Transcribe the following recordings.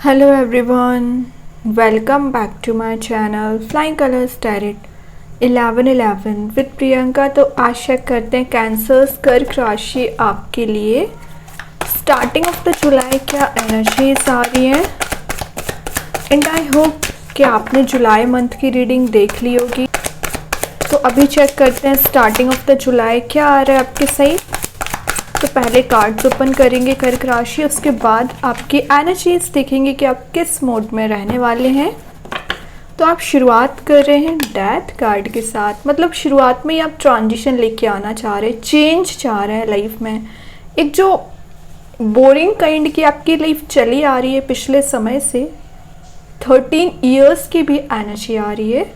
Hello everyone, welcome back to my channel Flying Colors Tarot 1111 with Priyanka. तो आशा करते हैं cancers कर्क राशि आपके लिए स्टार्टिंग ऑफ द जुलाई क्या एनर्जीज आ रही हैं एंड आई होप कि आपने जुलाई मंथ की रीडिंग देख ली होगी। तो अभी चेक करते हैं स्टार्टिंग ऑफ द जुलाई क्या आ रहा है आपके सही। तो पहले कार्ड्स ओपन करेंगे कर्क राशि, उसके बाद आपकी एनर्जीज देखेंगे कि आप किस मोड में रहने वाले हैं। तो आप शुरुआत कर रहे हैं डेथ कार्ड के साथ, मतलब शुरुआत में ही आप ट्रांजिशन लेके आना चाह रहे हैं, चेंज चाह रहे हैं लाइफ में। एक जो बोरिंग काइंड की आपकी लाइफ चली आ रही है पिछले समय से, 13 ईयर्स की भी एनर्जी आ रही है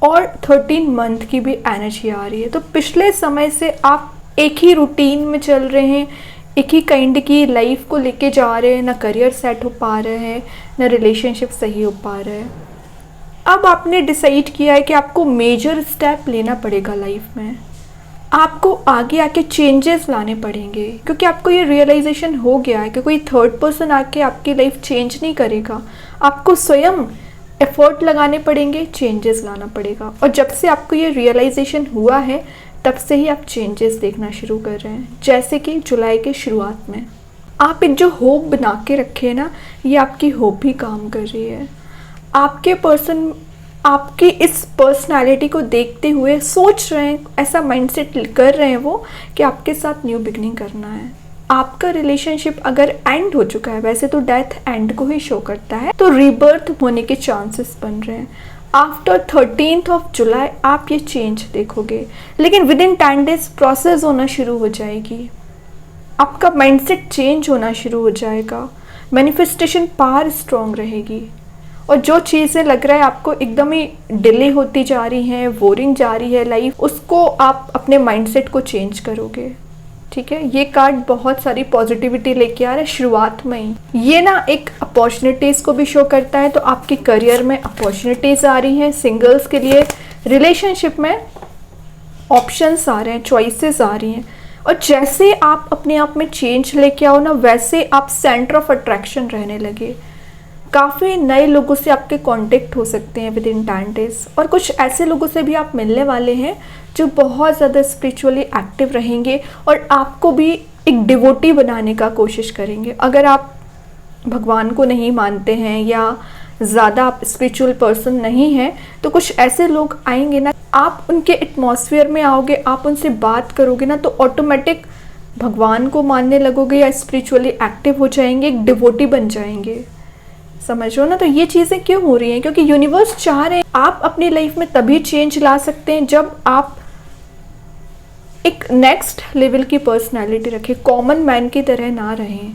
और 13 मंथ की भी एनर्जी आ रही है। तो पिछले समय से आप एक ही रूटीन में चल रहे हैं, एक ही काइंड की लाइफ को लेके जा रहे हैं, ना करियर सेट हो पा रहे हैं, ना रिलेशनशिप सही हो पा रहा है। अब आपने डिसाइड किया है कि आपको मेजर स्टेप लेना पड़ेगा लाइफ में, आपको आगे आके चेंजेस लाने पड़ेंगे, क्योंकि आपको ये रियलाइजेशन हो गया है कि कोई थर्ड पर्सन आके आपकी लाइफ चेंज नहीं करेगा। आपको स्वयं एफर्ट लगाने पड़ेंगे, चेंजेस लाना पड़ेगा। और जब से आपको ये रियलाइजेशन हुआ है तब से ही आप चेंजेस देखना शुरू कर रहे हैं। जैसे कि जुलाई के शुरुआत में आप एक जो होप बना के रखे हैं ना, ये आपकी होप ही काम कर रही है। आपके पर्सन आपकी इस पर्सनालिटी को देखते हुए सोच रहे हैं, ऐसा माइंडसेट कर रहे हैं वो कि आपके साथ न्यू बिगनिंग करना है। आपका रिलेशनशिप अगर एंड हो चुका है, वैसे तो डेथ एंड को ही शो करता है, तो रीबर्थ होने के चांसेस बन रहे हैं। आफ्टर 13th ऑफ जुलाई आप ये चेंज देखोगे, लेकिन विद इन 10 डेज प्रोसेस होना शुरू हो जाएगी। आपका माइंडसेट चेंज होना शुरू हो जाएगा, मैनिफेस्टेशन पावर स्ट्रॉन्ग रहेगी। और जो चीज़ें लग रहा है आपको एकदम ही डिले होती जा रही हैं, बोरिंग जा रही है लाइफ, उसको आप अपने माइंडसेट को चेंज करोगे। ठीक है, ये कार्ड बहुत सारी पॉजिटिविटी लेके आ रहा है शुरुआत में ही। ये ना एक अपॉर्चुनिटीज़ को भी शो करता है। तो आपके करियर में अपॉर्चुनिटीज़ आ रही हैं सिंगल्स के लिए, रिलेशनशिप में ऑप्शंस आ रहे हैं, चॉइसेस आ रही हैं। और जैसे आप अपने आप में चेंज लेके आओ ना, वैसे आप सेंटर ऑफ अट्रैक्शन रहने लगे। काफ़ी नए लोगों से आपके कांटेक्ट हो सकते हैं विद इन 10 डेज, और कुछ ऐसे लोगों से भी आप मिलने वाले हैं जो बहुत ज़्यादा स्पिरिचुअली एक्टिव रहेंगे और आपको भी एक डिवोटी बनाने का कोशिश करेंगे। अगर आप भगवान को नहीं मानते हैं या ज़्यादा आप स्पिरिचुअल पर्सन नहीं हैं, तो कुछ ऐसे लोग आएंगे ना, आप उनके एटमॉस्फेयर में आओगे, आप उनसे बात करोगे ना, तो ऑटोमेटिक भगवान को मानने लगोगे या स्पिरिचुअली एक्टिव हो जाएंगे, एक डिवोटी बन जाएंगे। समझ रहे हो ना। तो ये चीज़ें क्यों हो रही हैं? क्योंकि यूनिवर्स चाह रहे हैं आप अपनी लाइफ में तभी चेंज ला सकते हैं जब आप एक नेक्स्ट लेवल की पर्सनालिटी रखें, कॉमन मैन की तरह ना रहें।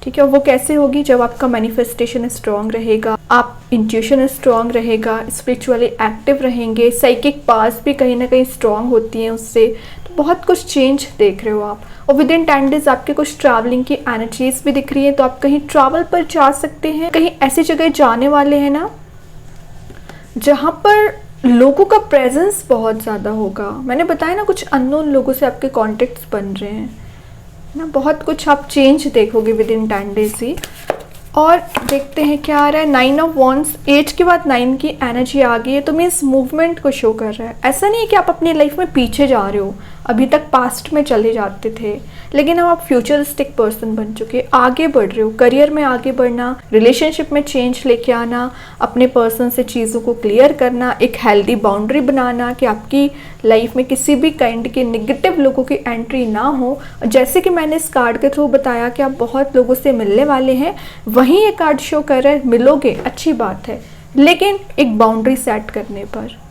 ठीक है, वो कैसे होगी? जब आपका मैनिफेस्टेशन स्ट्रॉन्ग रहेगा, आप इंट्यूशन स्ट्रॉन्ग रहेगा, स्पिरिचुअली एक्टिव रहेंगे, साइकिक पास भी कहीं ना कहीं स्ट्रॉन्ग होती हैं उससे। तो बहुत कुछ चेंज देख रहे हो आप। और विद इन 10 डेज आपके कुछ ट्रैवलिंग की एनर्जीज भी दिख रही है। तो आप कहीं ट्रैवल पर जा सकते हैं, कहीं ऐसी जगह जाने वाले हैं ना जहाँ पर लोगों का प्रेजेंस बहुत ज़्यादा होगा। मैंने बताया ना, कुछ अननोन लोगों से आपके कॉन्टेक्ट्स बन रहे हैं ना। बहुत कुछ आप चेंज देखोगे विद इन 10 डेज ही। और देखते हैं क्या आ रहा है। 9 ऑफ वॉन्ड्स, 8 के बाद 9 की एनर्जी आ गई है, तो मीन्स मूवमेंट को शो कर रहा है। ऐसा नहीं है कि आप अपनी लाइफ में पीछे जा रहे हो, अभी तक पास्ट में चले जाते थे, लेकिन अब आप फ्यूचरिस्टिक पर्सन बन चुके, आगे बढ़ रहे हो। करियर में आगे बढ़ना, रिलेशनशिप में चेंज लेके आना, अपने पर्सन से चीज़ों को क्लियर करना, एक हेल्दी बाउंड्री बनाना कि आपकी लाइफ में किसी भी काइंड के नेगेटिव लोगों की एंट्री ना हो। जैसे कि मैंने इस कार्ड के थ्रू बताया कि आप बहुत लोगों से मिलने वाले हैं, वहीं ये कार्ड शो कर रहा है मिलोगे, अच्छी बात है, लेकिन एक बाउंड्री सेट करने पर।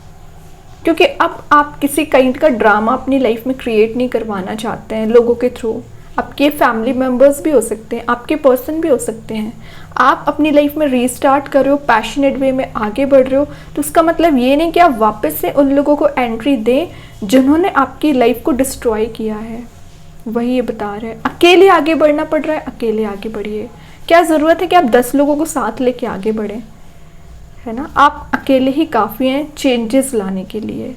क्योंकि अब आप किसी काइंड का ड्रामा अपनी लाइफ में क्रिएट नहीं करवाना चाहते हैं लोगों के थ्रू। आपके फैमिली मेम्बर्स भी हो सकते हैं, आपके पर्सन भी हो सकते हैं। आप अपनी लाइफ में रीस्टार्ट कर रहे हो, पैशनेट वे में आगे बढ़ रहे हो, तो उसका मतलब ये नहीं कि आप वापस से उन लोगों को एंट्री दें जिन्होंने आपकी लाइफ को डिस्ट्रॉय किया है। वही ये बता रहे हैं, अकेले आगे बढ़ना पड़ रहा है, अकेले आगे बढ़िए। क्या ज़रूरत है कि आप 10 लोगों को साथ लेके आगे बढ़ें, है ना। आप अकेले ही काफ़ी हैं चेंजेस लाने के लिए।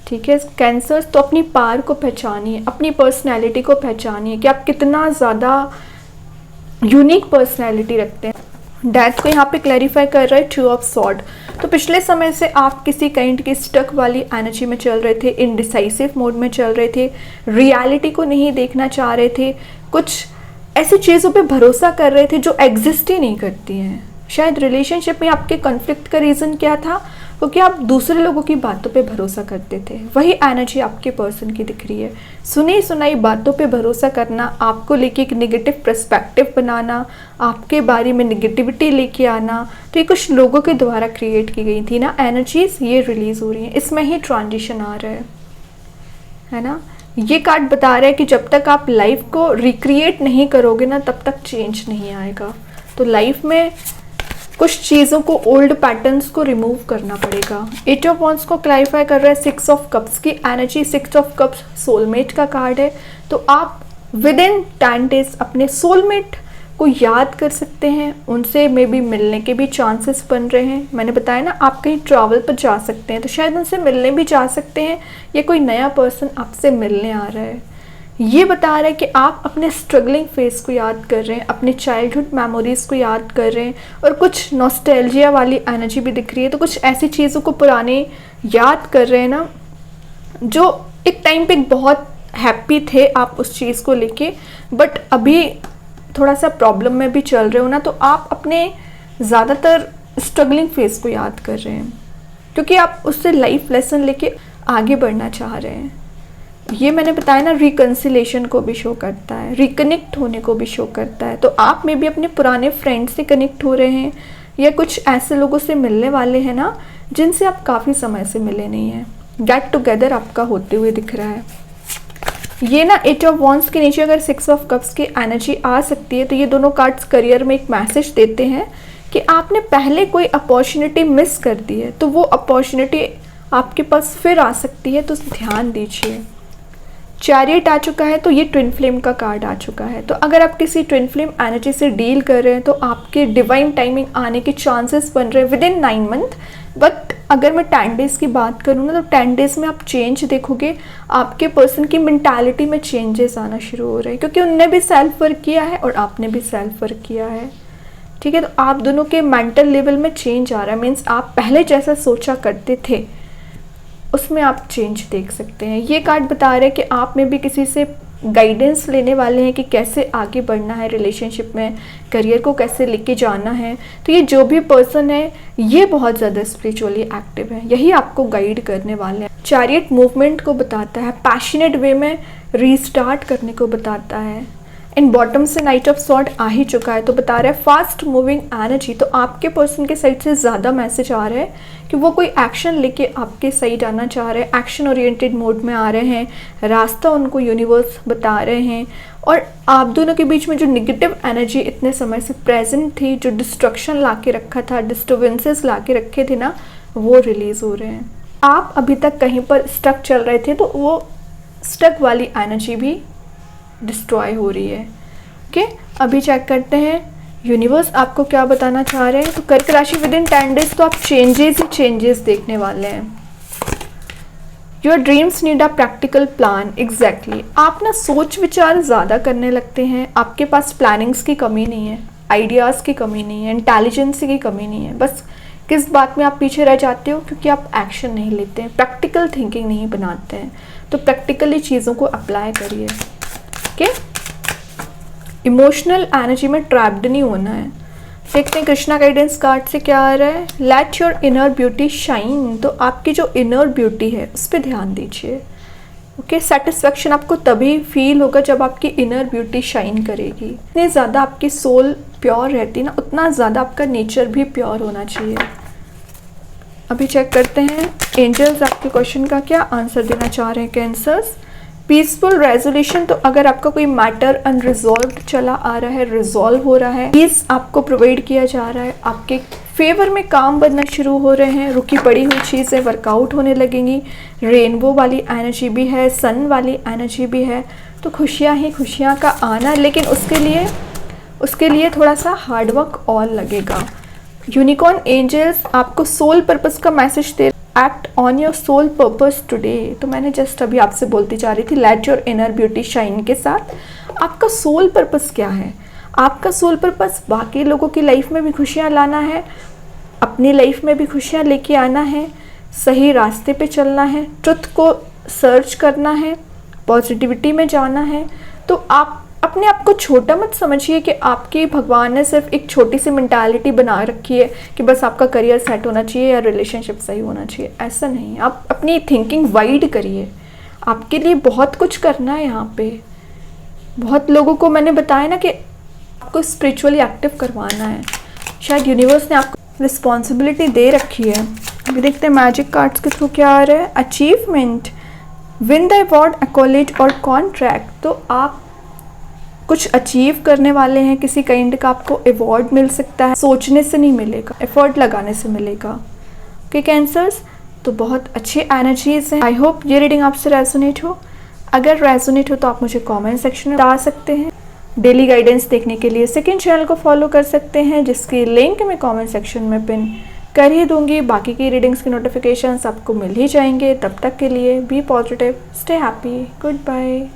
ठीक है कैंसर्स, तो अपनी पावर को पहचानिए, अपनी पर्सनैलिटी को पहचानिए कि आप कितना ज़्यादा यूनिक पर्सनैलिटी रखते हैं। डेथ को यहाँ पे क्लैरिफाई कर रहा है 2 ऑफ सॉर्ड। तो पिछले समय से आप किसी काइंड की स्टक वाली एनर्जी में चल रहे थे, इनडिसाइसिव मोड में चल रहे थे, रियलिटी को नहीं देखना चाह रहे थे, कुछ ऐसी चीज़ों पे भरोसा कर रहे थे जो एग्जिस्ट ही नहीं करती हैं। शायद रिलेशनशिप में आपके कॉन्फ्लिक्ट का रीज़न क्या था? क्योंकि आप दूसरे लोगों की बातों पे भरोसा करते थे। वही एनर्जी आपके पर्सन की दिख रही है। सुनी सुनाई बातों पे भरोसा करना, आपको लेके एक नेगेटिव पर्सपेक्टिव बनाना, आपके बारे में नेगेटिविटी लेके आना, तो ये कुछ लोगों के द्वारा क्रिएट की गई थी ना एनर्जीज, ये रिलीज हो रही हैं। इसमें ही ट्रांजिशन आ रहा है ना। ये कार्ड बता रहा है कि जब तक आप लाइफ को रिक्रिएट नहीं करोगे ना, तब तक चेंज नहीं आएगा। तो लाइफ में कुछ चीज़ों को, ओल्ड पैटर्न्स को रिमूव करना पड़ेगा। 8 ऑफ वॉन्ड्स को क्लैरिफाई कर रहा है 6 ऑफ कप्स की एनर्जी। 6 ऑफ कप्स सोलमेट का कार्ड है। तो आप विद इन 10 डेज अपने सोलमेट को याद कर सकते हैं, उनसे मे बी मिलने के भी चांसेस बन रहे हैं। मैंने बताया ना, आप कहीं ट्रैवल पर जा सकते हैं तो शायद उनसे मिलने भी जा सकते हैं, या कोई नया पर्सन आपसे मिलने आ रहा है। ये बता रहा है कि आप अपने स्ट्रगलिंग फेस को याद कर रहे हैं, अपने चाइल्डहुड मेमोरीज को याद कर रहे हैं, और कुछ नॉस्टैल्जिया वाली एनर्जी भी दिख रही है। तो कुछ ऐसी चीज़ों को पुराने याद कर रहे हैं ना, जो एक टाइम पे बहुत हैप्पी थे आप उस चीज़ को लेके, बट अभी थोड़ा सा प्रॉब्लम में भी चल रहे हो ना, तो आप अपने ज़्यादातर स्ट्रगलिंग फेस को याद कर रहे हैं, क्योंकि आप उससे लाइफ लेसन लेके आगे बढ़ना चाह रहे हैं। ये मैंने बताया ना, रिकन्सिलेशन को भी शो करता है, रिकनेक्ट होने को भी शो करता है। तो आप में भी अपने पुराने फ्रेंड से कनेक्ट हो रहे हैं, या कुछ ऐसे लोगों से मिलने वाले हैं ना जिनसे आप काफ़ी समय से मिले नहीं हैं। गेट टुगेदर आपका होते हुए दिख रहा है। ये ना 8 ऑफ वॉन्ड्स के नीचे अगर 6 ऑफ कप्स की एनर्जी आ सकती है, तो ये दोनों कार्ड्स करियर में एक मैसेज देते हैं कि आपने पहले कोई अपॉर्चुनिटी मिस कर दी है, तो वो अपॉर्चुनिटी आपके पास फिर आ सकती है, तो ध्यान दीजिए। चैरियट आ चुका है, तो ये ट्विन फ्लेम का कार्ड आ चुका है। तो अगर आप किसी ट्विन फ्लेम एनर्जी से डील कर रहे हैं, तो आपके डिवाइन टाइमिंग आने के चांसेस बन रहे हैं विद इन 9 मंथ। बट अगर मैं 10 डेज़ की बात करूँ ना, तो 10 डेज़ में आप चेंज देखोगे, आपके पर्सन की मेंटालिटी में चेंजेस आना शुरू हो रहे हैं, क्योंकि उनने भी सेल्फ वर्क किया है और आपने भी सेल्फ वर्क किया है। ठीक है, तो आप दोनों के मेंटल लेवल में चेंज आ रहा है। मीन्स आप पहले जैसा सोचा करते थे उसमें आप चेंज देख सकते हैं। ये कार्ड बता रहे हैं कि आप में भी किसी से गाइडेंस लेने वाले हैं कि कैसे आगे बढ़ना है रिलेशनशिप में, करियर को कैसे लेके जाना है। तो ये जो भी पर्सन है, ये बहुत ज़्यादा स्पिरिचुअली एक्टिव है, यही आपको गाइड करने वाले हैं। चैरियट मूवमेंट को बताता है, पैशनेट वे में रीस्टार्ट करने को बताता है। इन बॉटम से नाइट ऑफ सॉर्ड आ ही चुका है, तो बता रहा है फास्ट मूविंग एनर्जी। तो आपके पर्सन के साइड से ज़्यादा मैसेज आ रहा है कि वो कोई एक्शन लेके आपके साइड आना चाह रहे हैं, एक्शन ओरिएंटेड मोड में आ रहे हैं, रास्ता उनको यूनिवर्स बता रहे हैं। और आप दोनों के बीच में जो निगेटिव एनर्जी इतने समय से प्रेजेंट थी, जो डिस्ट्रक्शन ला के रखा था, डिस्टर्बेंसेस ला के रखे थे ना, वो रिलीज़ हो रहे हैं। आप अभी तक कहीं पर स्टक चल रहे थे, तो वो स्टक वाली एनर्जी भी डिस्ट्रॉय हो रही है। ओके, अभी चेक करते हैं यूनिवर्स आपको क्या बताना चाह रहे हैं। तो कर्क राशि विद इन 10 डेज, तो आप चेंजेस ही चेंजेस देखने वाले हैं। Your dreams need a practical plan. Exactly, आप ना सोच विचार ज़्यादा करने लगते हैं। आपके पास प्लानिंग्स की कमी नहीं है, आइडियाज़ की कमी नहीं है, इंटेलिजेंस की कमी नहीं है। बस किस बात में आप पीछे रह जाते हो? क्योंकि आप एक्शन नहीं लेते हैं, प्रैक्टिकल थिंकिंग नहीं बनाते हैं। तो प्रैक्टिकली चीज़ों को अप्लाई करिए। ओके, इमोशनल एनर्जी में ट्रैप्ड नहीं होना है। देखते हैं कृष्णा गाइडेंस कार्ड से क्या आ रहा है। Late your inner beauty shine. तो आपकी जो इनर ब्यूटी है उस पर ध्यान दीजिए। ओके, सेटिस्फेक्शन आपको तभी फील होगा जब आपकी इनर ब्यूटी शाइन करेगी। जितनी ज़्यादा आपकी सोल प्योर रहती है ना, उतना ज़्यादा आपका नेचर भी प्योर होना चाहिए। अभी चेक करते हैं एंजल्स आपके क्वेश्चन का क्या आंसर देना चाह रहे हैं। Cancers, peaceful resolution. तो अगर आपका कोई मैटर अनरिजॉल्व्ड चला आ रहा है, रिजॉल्व हो रहा है, पीस आपको प्रोवाइड किया जा रहा है, आपके फेवर में काम बनना शुरू हो रहे हैं, रुकी पड़ी हुई चीज़ें वर्कआउट होने लगेंगी। रेनबो वाली एनर्जी भी है, सन वाली एनर्जी भी है। तो खुशियाँ ही खुशियाँ का आना, लेकिन उसके लिए थोड़ा सा हार्डवर्क और लगेगा। यूनिकॉर्न एंजल्स आपको सोल पर्पस का मैसेज दे, act on your soul purpose today. तो मैंने जस्ट अभी आपसे बोलती जा रही थी, let your inner beauty shine के साथ आपका सोल पर्पस क्या है, आपका सोल पर्पस बाकी लोगों की लाइफ में भी खुशियाँ लाना है, अपनी लाइफ में भी खुशियाँ लेके आना है, सही रास्ते पे चलना है, ट्रुथ को सर्च करना है, पॉजिटिविटी में जाना है। तो आप अपने आप को छोटा मत समझिए कि आपकी भगवान ने सिर्फ एक छोटी सी मेंटालिटी बना रखी है कि बस आपका करियर सेट होना चाहिए या रिलेशनशिप सही होना चाहिए। ऐसा नहीं है, आप अपनी थिंकिंग वाइड करिए। आपके लिए बहुत कुछ करना है यहाँ पे। बहुत लोगों को मैंने बताया ना कि आपको स्पिरिचुअली एक्टिव करवाना है। शायद यूनिवर्स ने आपको रिस्पॉन्सिबिलिटी दे रखी है। अभी देखते हैं मैजिक कार्ड्स के थ्रू क्या आ रहा है। अचीवमेंट, विन द अवार्ड, एक्कॉलेज और कॉन्ट्रैक्ट। तो आप कुछ अचीव करने वाले हैं, किसी काइंड का आपको अवार्ड मिल सकता है। सोचने से नहीं मिलेगा, एफर्ट लगाने से मिलेगा। ओके कैंसर्स, तो बहुत अच्छी एनर्जीज हैं। आई होप ये रीडिंग आपसे रेजोनेट हो। अगर रेजोनेट हो तो आप मुझे कमेंट सेक्शन में बता सकते हैं। डेली गाइडेंस देखने के लिए सेकंड चैनल को फॉलो कर सकते हैं, जिसकी लिंक मैं कमेंट सेक्शन में पिन कर ही दूंगी। बाकी की रीडिंग्स की नोटिफिकेशंस आपको मिल ही जाएंगे। तब तक के लिए be positive, stay happy, good bye.